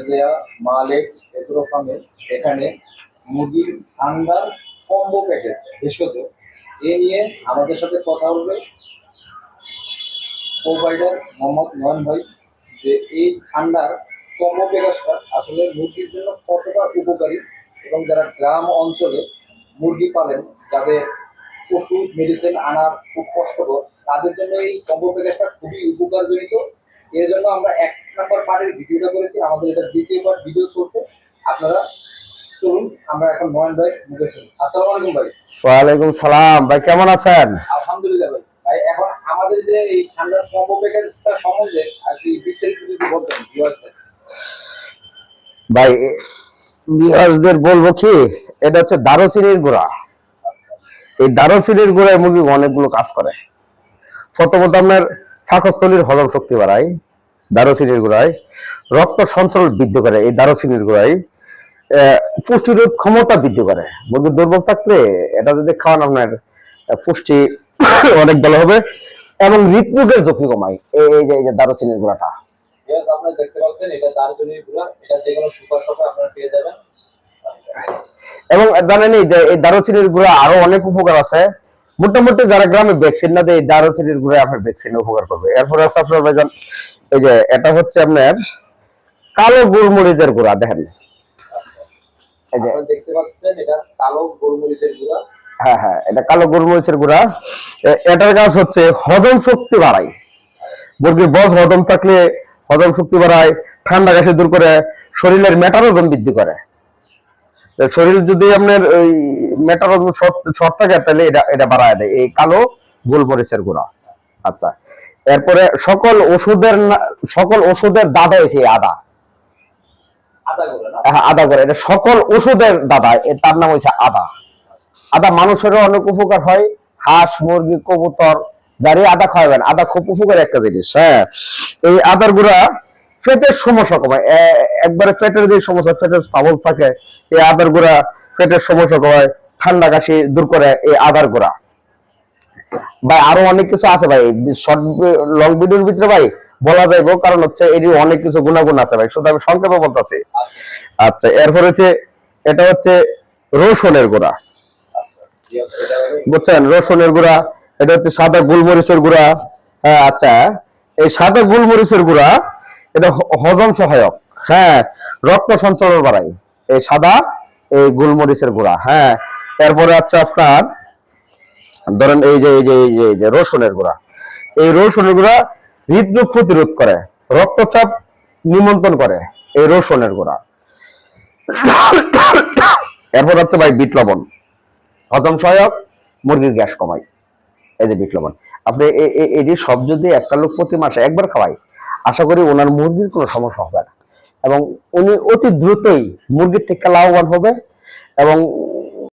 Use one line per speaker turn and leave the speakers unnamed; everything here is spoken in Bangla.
রাজিয়া মালিক এগ্রো ফার্মে এখানে মুরগির ঠান্ডার কম্বো প্যাকেজ ভেষজ এ নিয়ে আমাদের সাথে কথা বলবে প্রোভাইডার মোহাম্মদ নয়ন ভাই, যে এই ঠান্ডার কম্বো প্যাকেজটা আসলে মুরগির জন্য কতটা উপকারী এবং যারা গ্রাম অঞ্চলে মুরগি পালেন, যাদের ওষুধ মেডিসিন আনার খুব কষ্টকর, তাদের জন্য এই কম্বো প্যাকেজটা খুবই উপকারজনিত। এর জন্য আমরা 1 নম্বর পার্টের ভিডিওটা করেছি, আমাদের এটা 2য় পার্ট ভিডিও চলছে। আপনারা চলুন আমরা এখন নয়ন ভাই মুখে শুনি। আসসালামু আলাইকুম ভাই।
ওয়ালাইকুম সালাম ভাই, কেমন আছেন?
আলহামদুলিল্লাহ ভাই। ভাই এখন আমাদের যে এই ঠান্ডার কম্বো প্যাকেজটা সম্বন্ধে আর কি বিস্তারিত যদি বলতেন ভিউয়ারদের।
ভাই ভিউয়ারদের বলবো কি, এটা হচ্ছে দারুচিনির গুঁড়া। এই দারুচিনির গুঁড়ায় মুরগি অনেকগুলো কাজ করে। প্রথমত আপনার পাকস্থলীর হজম শক্তি বাড়ায় দারুচিনির গুঁড়ায়, রক্ত সঞ্চালন বৃদ্ধি করে এই দারুচিনির গুঁড়ায়, পুষ্টিরোধ ক্ষমতা বৃদ্ধি করে। মুরগি দুর্বল থাকলে এটা যদি খাওয়ান আপনার পুষ্টি অনেক ভালো হবে এবং হৃদরোগের ঝুঁকি কমায় এই যে দারুচিনির গুঁড়াটা।
আপনারা দেখতে পাচ্ছেন এটা দারুচিনির গুঁড়া, এটা যে কোনো সুপার শপে আপনারা পেয়ে যাবেন।
এবং জানেন এই দারুচিনির গুঁড়া আরো অনেক উপকার আছে। মোটামুটি যারা গ্রামে ভ্যাকসিন না দেয়, দারুচিনির গুঁড়া আপনার ভ্যাকসিনে উপকার করবে। এরপরে আছে আপনার ভাইজান, এই যে এটা হচ্ছে আপনার কালো গোলমরিচের গুঁড়া। দেখেন এই যে
দেখতে পাচ্ছেন এটা কালো গোলমরিচের গুঁড়া।
হ্যাঁ হ্যাঁ, এটা কালো গোলমরিচের গুঁড়া। এটার কাজ হচ্ছে হজম শক্তি বাড়ায়। মুরগির বজ হজম থাকলে হজম শক্তি বাড়ায়, ঠান্ডা কাশি দূর করে, শরীরের মেটাবলিজম বৃদ্ধি করে। শরীর যদি আপনার ওই মেটাবলিজম শর্ট থাকে তাহলে এটা বাড়ায় দেয় এই কালো গোলমরিচের গুঁড়া। আচ্ছা, এরপরে সকল ওষুধের দাদা হয়েছে আদা। হ্যাঁ, আদা করে, এটা সকল ওষুধের দাদা, তার নাম হয়েছে আদা। আদা মানুষেরও অনেক উপকার হয়, হাঁস মুরগি কবুতর যারে আদা খাওয়াবেন, আদা খুব উপকারী একটা জিনিস। হ্যাঁ, এই আদার গুঁড়া পেটের সমস্যা কমায়। একবারে পেটের যে সমস্যা, পেটের স্টাবল থাকে, এই আদার গুঁড়া পেটের সমস্যা কমায়, ঠান্ডা কাশি দূর করে এই আদার গুঁড়া। ভাই আরো অনেক কিছু আছে ভাই, শর্ট লং ভিডিওর ভিতরে ভাই বলা যাইব, কারণ হচ্ছে এর অনেক কিছু গুণাগুণ আছে ভাই, শুধু আমি সংক্ষেপে বলতেছি। আচ্ছা, এরপর হচ্ছে এটা হচ্ছে রসুনের গুঁড়া। বুঝছেন, রসুনের গুঁড়া। এটা হচ্ছে সাদা গোলমরিচের গুঁড়া। হ্যাঁ, আচ্ছা, এই সাদা গোলমরিচের গুঁড়া এটা হজম সহায়ক। হ্যাঁ, রক্ত সঞ্চালন বাড়ায় এই সাদা এই গোলমরিচের গুঁড়া। হ্যাঁ, এরপরে আছে আপনার ধরেন এই যে রসুনের গুঁড়া। এই রসুনের গুঁড়া হৃদরোগ প্রতিরোধ করে, রক্তচাপ নিয়ন্ত্রণ করে এই রসুনের গুঁড়া। এরপর হচ্ছে ভাই বিট লবণ, হজম সহায়ক, মুরগির গ্যাস কমায় এই যে বিট লবণ। আপনি এটি সব যদি একটা লোক প্রতি মাসে একবার খাওয়ায়, আশা করি ওনার মুরগির কোনো সমস্যা হবে না এবং উনি অতি দ্রুতই মুরগির থেকে লাভবান হবে এবং